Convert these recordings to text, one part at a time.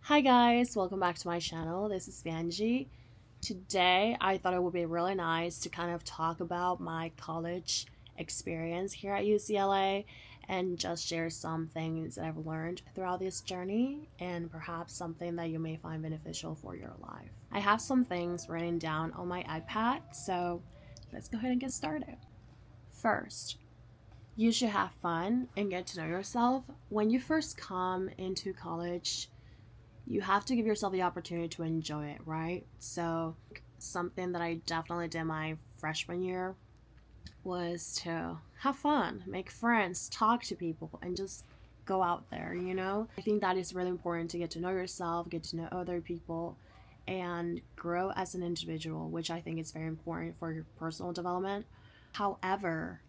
Hi guys, welcome back to my channel. This is Vanji. Today I thought it would be really nice to kind of talk about my college experience here at UCLA and just share some things that I've learned throughout this journey and perhaps something that you may find beneficial for your life. I have some things written down on my iPad, so let's go ahead and get started. First, you should have fun and get to know yourself. When you first come into college, you have to give yourself the opportunity to enjoy it, right? So, something that I definitely did my freshman year was to have fun, make friends, talk to people, and just go out there. I think that is really important to get to know yourself, get to know other people, and grow as an individual, which I think is very important for your personal development. However,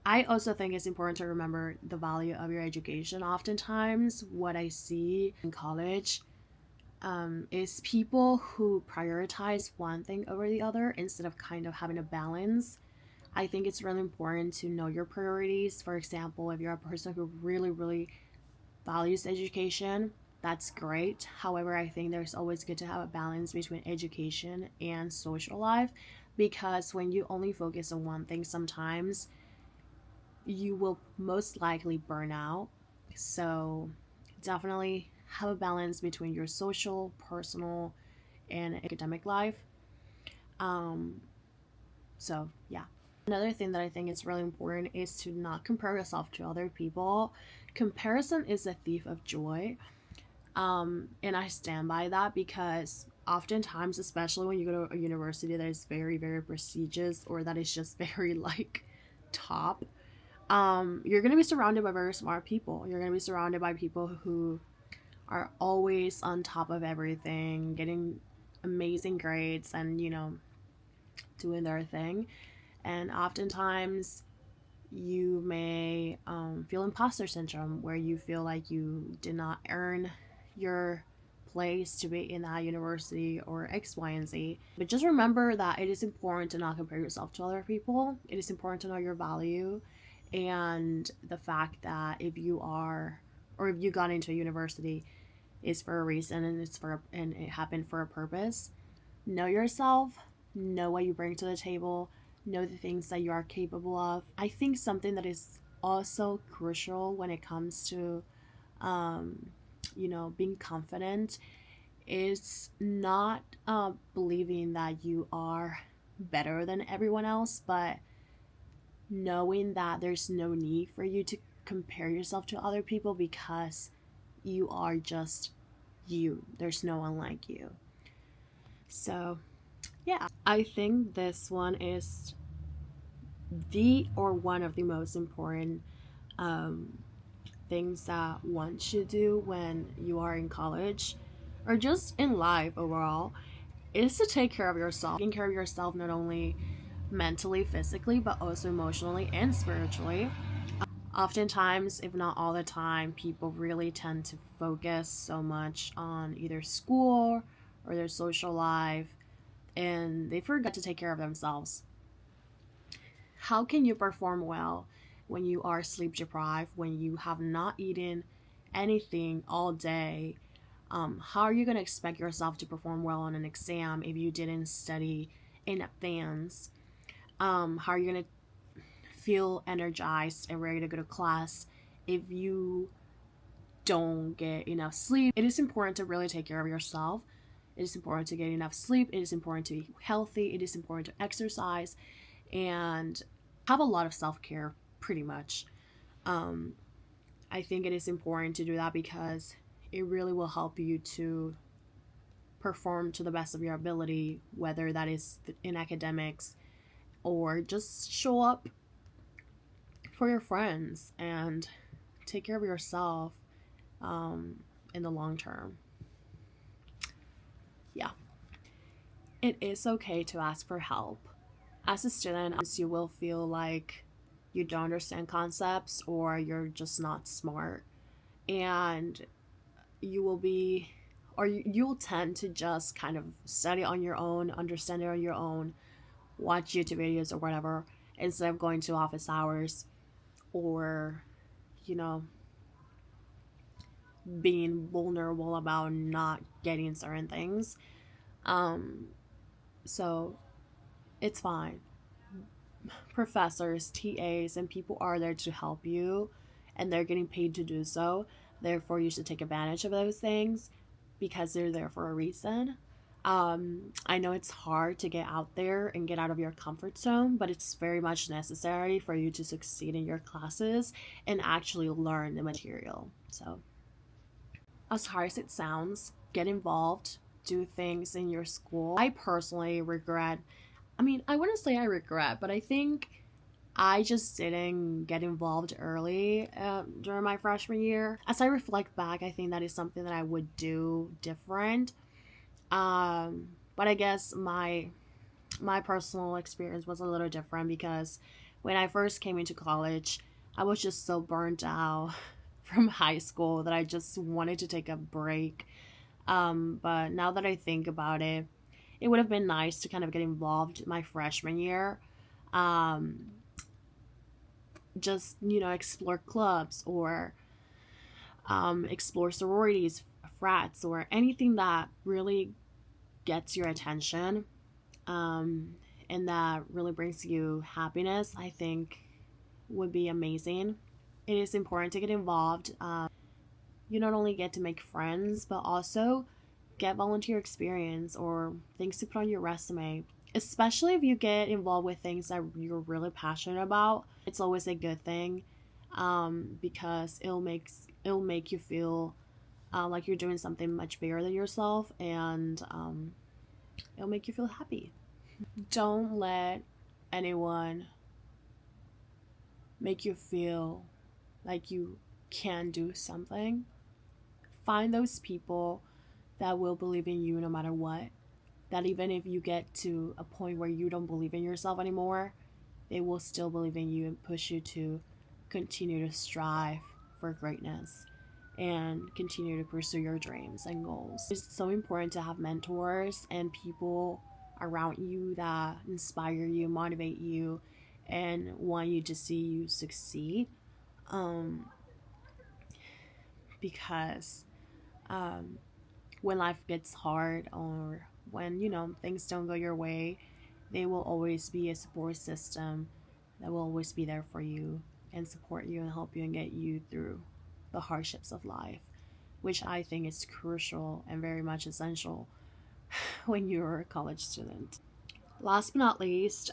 I also think it's important to remember the value of your education. Oftentimes, what I see in college is people who prioritize one thing over the other instead of kind of having a balance. I think it's really important to know your priorities. For example, if you're a person who really, really values education, that's great. However, I think there's always good to have a balance between education and social life, because when you only focus on one thing, sometimes you will most likely burn out. So definitely have a balance between your social, personal, and academic life. Um, so yeah. Another thing that I think is really important is to not compare yourself to other people. Comparison is a thief of joy. And I stand by that because oftentimes, especially when you go to a university that is very, very prestigious or that is just very like top, you're going to be surrounded by very smart people. You're going to be surrounded by people who are always on top of everything, getting amazing grades and, doing their thing. And oftentimes, you may feel imposter syndrome where you feel like you did not earn your place to be in that university or X, Y, and Z. But just remember that it is important to not compare yourself to other people. It is important to know your value and the fact that if you are or if you got into a university is for a reason and it happened for a purpose. Know yourself, know what you bring to the table, know the things that you are capable of. I think something that is also crucial when it comes to being confident is not believing that you are better than everyone else, but knowing that there's no need for you to compare yourself to other people because you are just you. There's no one like you. So, yeah, I think this one is one of the most important um, things that one should do when you are in college or just in life overall is to take care of yourself. Taking care of yourself not only mentally, physically, but also emotionally and spiritually. Oftentimes, if not all the time, people really tend to focus so much on either school or their social life and they forget to take care of themselves. How can you perform well when you are sleep deprived, when you have not eaten anything all day? How are you going to expect yourself to perform well on an exam if you didn't study in advance? How are you going to feel energized and ready to go to class if you don't get enough sleep? It is important to really take care of yourself. It is important to get enough sleep. It is important to be healthy. It is important to exercise and have a lot of self-care pretty much. um, I think it is important to do that because it really will help you to perform to the best of your ability, whether that is in academics or just show up for your friends and take care of yourself in the long term. Yeah, it is okay to ask for help. As a student, you will feel like you don't understand concepts or you're just not smart, and you will be or you'll tend to just kind of study on your own, understand it on your own, watch YouTube videos or whatever, instead of going to office hours or, you know, being vulnerable about not getting certain things. Um, so it's fine. Professors, TAs, and people are there to help you, and they're getting paid to do so. Therefore, you should take advantage of those things because they're there for a reason. I know it's hard to get out there and get out of your comfort zone, but it's very much necessary for you to succeed in your classes and actually learn the material. So, as hard as it sounds, get involved, do things in your school. I personally regret, I mean, I wouldn't say I regret, but I think I just didn't get involved early during my freshman year. As I reflect back, I think that is something that I would do different. But I guess my personal experience was a little different because when I first came into college, I was just so burnt out from high school that I just wanted to take a break. But now that I think about it, it would have been nice to kind of get involved my freshman year. Um, just, explore clubs or explore sororities, frats, or anything that really gets your attention, um, and that really brings you happiness, I think would be amazing. It is important to get involved. You not only get to make friends, but also get volunteer experience or things to put on your resume. Especially if you get involved with things that you're really passionate about, it's always a good thing, because it'll make you feel like you're doing something much bigger than yourself, and it'll make you feel happy. Don't let anyone make you feel like you can do something. Find those people that will believe in you no matter what. That even if you get to a point where you don't believe in yourself anymore, they will still believe in you and push you to continue to strive for greatness and continue to pursue your dreams and goals. It's so important to have mentors and people around you that inspire you, motivate you, and want you to see you succeed. Um, because um, when life gets hard or when things don't go your way, they will always be a support system that will always be there for you and support you and help you and get you through the hardships of life, which I think is crucial and very much essential when you're a college student. Last but not least,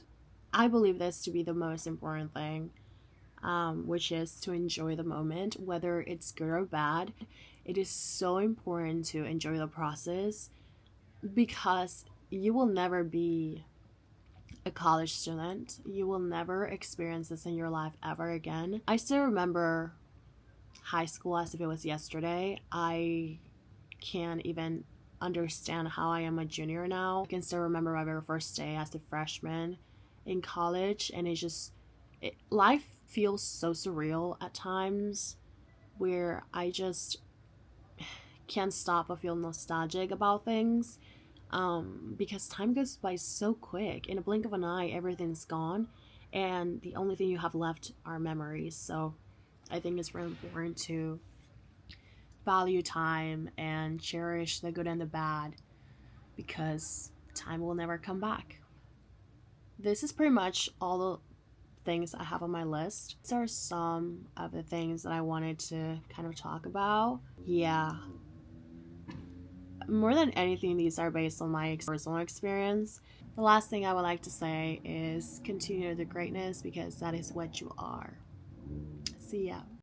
I believe this to be the most important thing, which is to enjoy the moment, whether it's good or bad. It is so important to enjoy the process because you will never be a college student. You will never experience this in your life ever again. I still remember high school as if it was yesterday. I can't even understand how I am a junior now. I can still remember my very first day as a freshman in college, and life feels so surreal at times where I just can't stop but feel nostalgic about things, because time goes by so quick. In a blink of an eye, everything's gone, and the only thing you have left are memories. So I think it's really important to value time and cherish the good and the bad because time will never come back. This is pretty much all the things I have on my list. These are some of the things that I wanted to kind of talk about. Yeah. More than anything, these are based on my personal experience. The last thing I would like to say is continue the greatness because that is what you are. See ya.